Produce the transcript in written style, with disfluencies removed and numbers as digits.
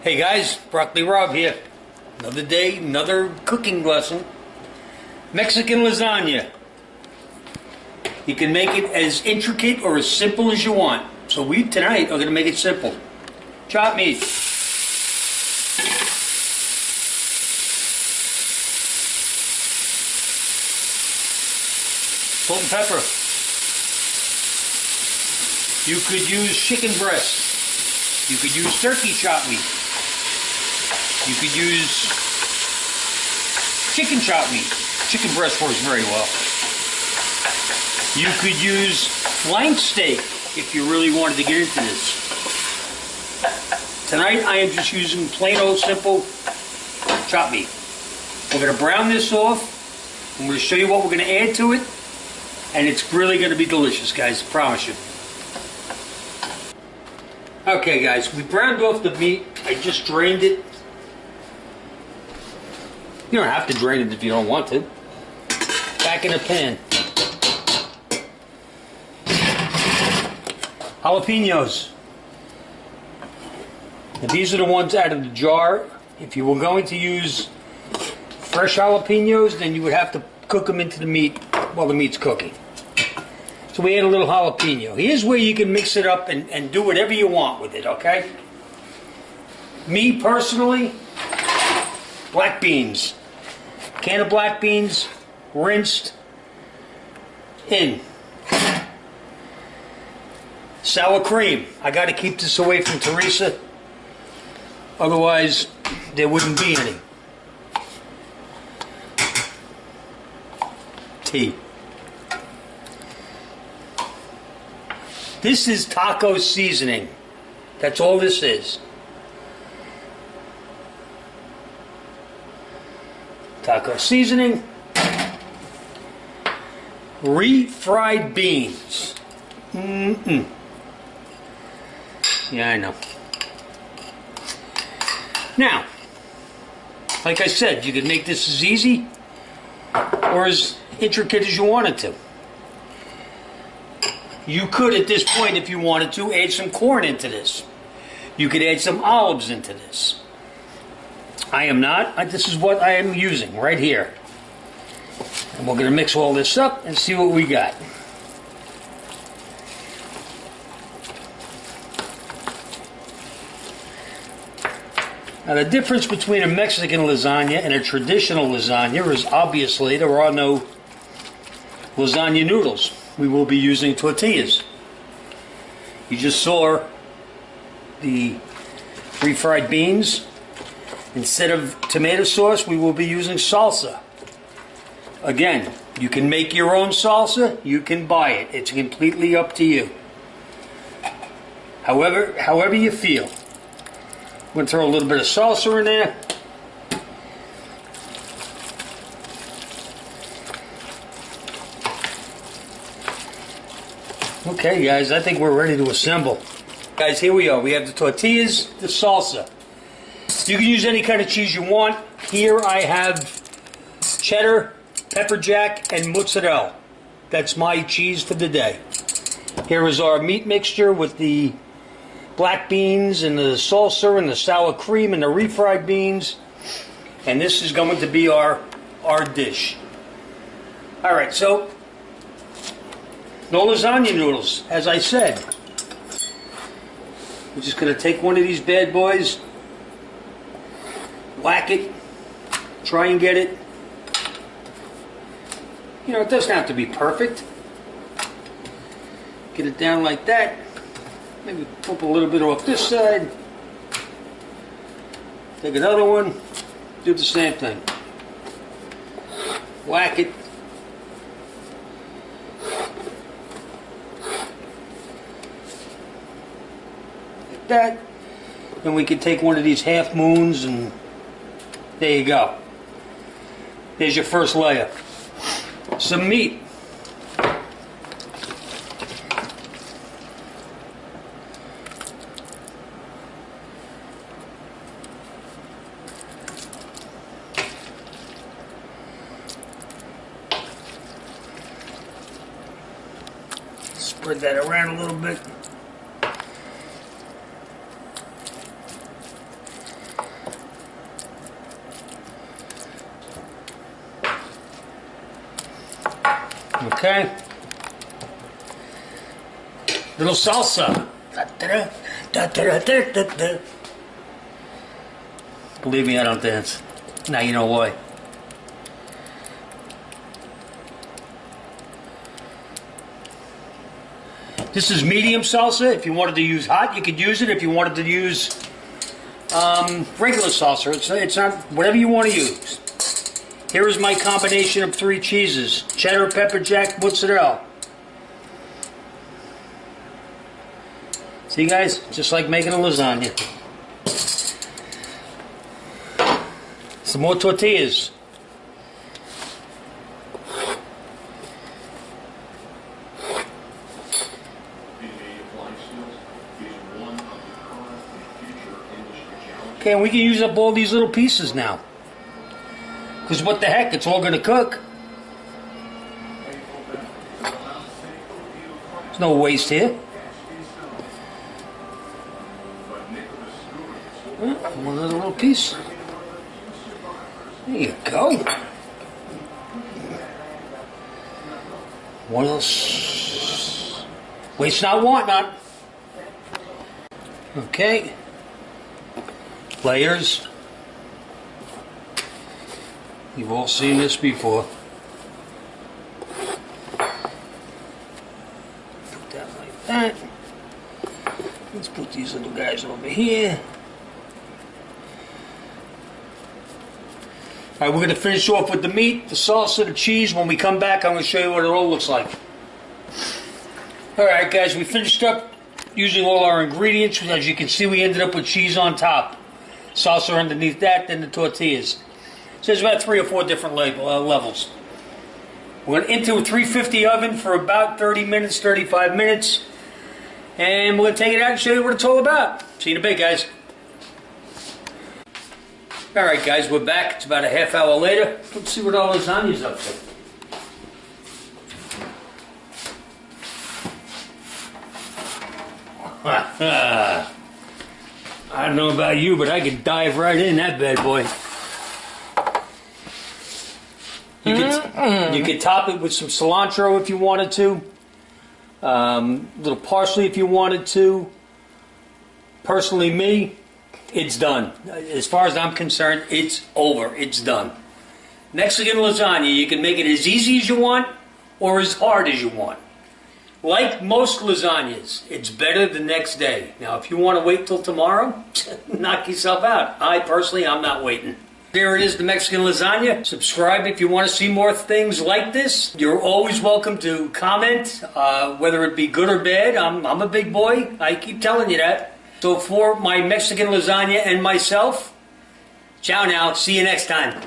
Hey guys, Broccoli Rob here. Another day, another cooking lesson. Mexican lasagna. You can make it as intricate or as simple as you want. So we tonight are going to make it simple. Chopped meat. Salt and pepper. You could use chicken breast. You could use turkey chopped meat. You could use chicken chopped meat. Chicken breast works very well. You could use flank steak if you really wanted to get into this. Tonight I am just using plain old simple chopped meat. We're going to brown this off. I'm going to show you what we're going to add to it. And it's really going to be delicious, guys. I promise you. Okay, guys. We browned off the meat. I just drained it. You don't have to drain it if you don't want to. Back in the pan. Jalapenos. Now, these are the ones out of the jar. If you were going to use fresh jalapenos, then you would have to cook them into the meat while the meat's cooking. So we add a little jalapeno. Here's where you can mix it up and do whatever you want with it, okay? Me, personally, black beans. Can of black beans, rinsed, in. Sour cream. I got to keep this away from Teresa. Otherwise, there wouldn't be any. Tea. This is taco seasoning. That's all this is. Taco seasoning. Refried beans. Yeah, I know. Now, like I said, you could make this as easy or as intricate as you wanted to. You could, at this point, if you wanted to, add some corn into this. You could add some olives into this. I am not. This is what I am using right here. And we're going to mix all this up and see what we got. Now, the difference between a Mexican lasagna and a traditional lasagna is obviously there are no lasagna noodles. We will be using tortillas. You just saw the refried beans. Instead of tomato sauce, we will be using salsa. Again, you can make your own salsa. You can buy it. It's completely up to you. However you feel. I'm going to throw a little bit of salsa in there. Okay, guys, I think we're ready to assemble. Guys, here we are. We have the tortillas, the salsa. You can use any kind of cheese you want. Here I have cheddar, pepper jack, and mozzarella. That's my cheese for the day. Here is our meat mixture with the black beans and the salsa and the sour cream and the refried beans. And this is going to be our dish. Alright, so no lasagna noodles, as I said. We're just going to take one of these bad boys, whack it, try and get it. You know, it doesn't have to be perfect. Get it down like that. Maybe flip a little bit off this side. Take another one. Do the same thing. Whack it. Like that. Then we can take one of these half moons and there you go. There's your first layer. Some meat. Spread that around a little bit. Okay. Little salsa. Believe me, I don't dance. Now you know why. This is medium salsa. If you wanted to use hot, you could use it. If you wanted to use regular salsa, it's not, whatever you want to use. Here is my combination of 3 cheeses: cheddar, pepper jack, mozzarella. See, guys, just like making a lasagna. Some more tortillas. Okay, and we can use up all these little pieces now. Because what the heck, it's all going to cook. There's no waste here. One other little piece. There you go. What else? Waste not, want not. Okay. Layers. You've all seen this before. Put that like that. Let's put these little guys over here. Alright, we're going to finish off with the meat, the salsa, the cheese. When we come back, I'm going to show you what it all looks like. Alright guys, we finished up using all our ingredients. As you can see, we ended up with cheese on top. Salsa underneath that, then the tortillas. So there's about 3 or 4 different levels. We're going into a 350 oven for about 30 minutes, 35 minutes. And we're going to take it out and show you what it's all about. See you in a bit, guys. Alright guys, we're back. It's about a half hour later. Let's see what our lasagna's up to. I don't know about you, but I could dive right in that bad boy. You could top it with some cilantro if you wanted to. Little parsley if you wanted to. Personally, me, it's done. As far as I'm concerned, it's over. It's done. Mexican lasagna, you can make it as easy as you want or as hard as you want. Like most lasagnas, it's better the next day. Now, if you want to wait till tomorrow, knock yourself out. I'm not waiting. There it is, the Mexican lasagna. Subscribe if you want to see more things like this. You're always welcome to comment, whether it be good or bad. I'm a big boy. I keep telling you that. So for my Mexican lasagna and myself, ciao now. See you next time.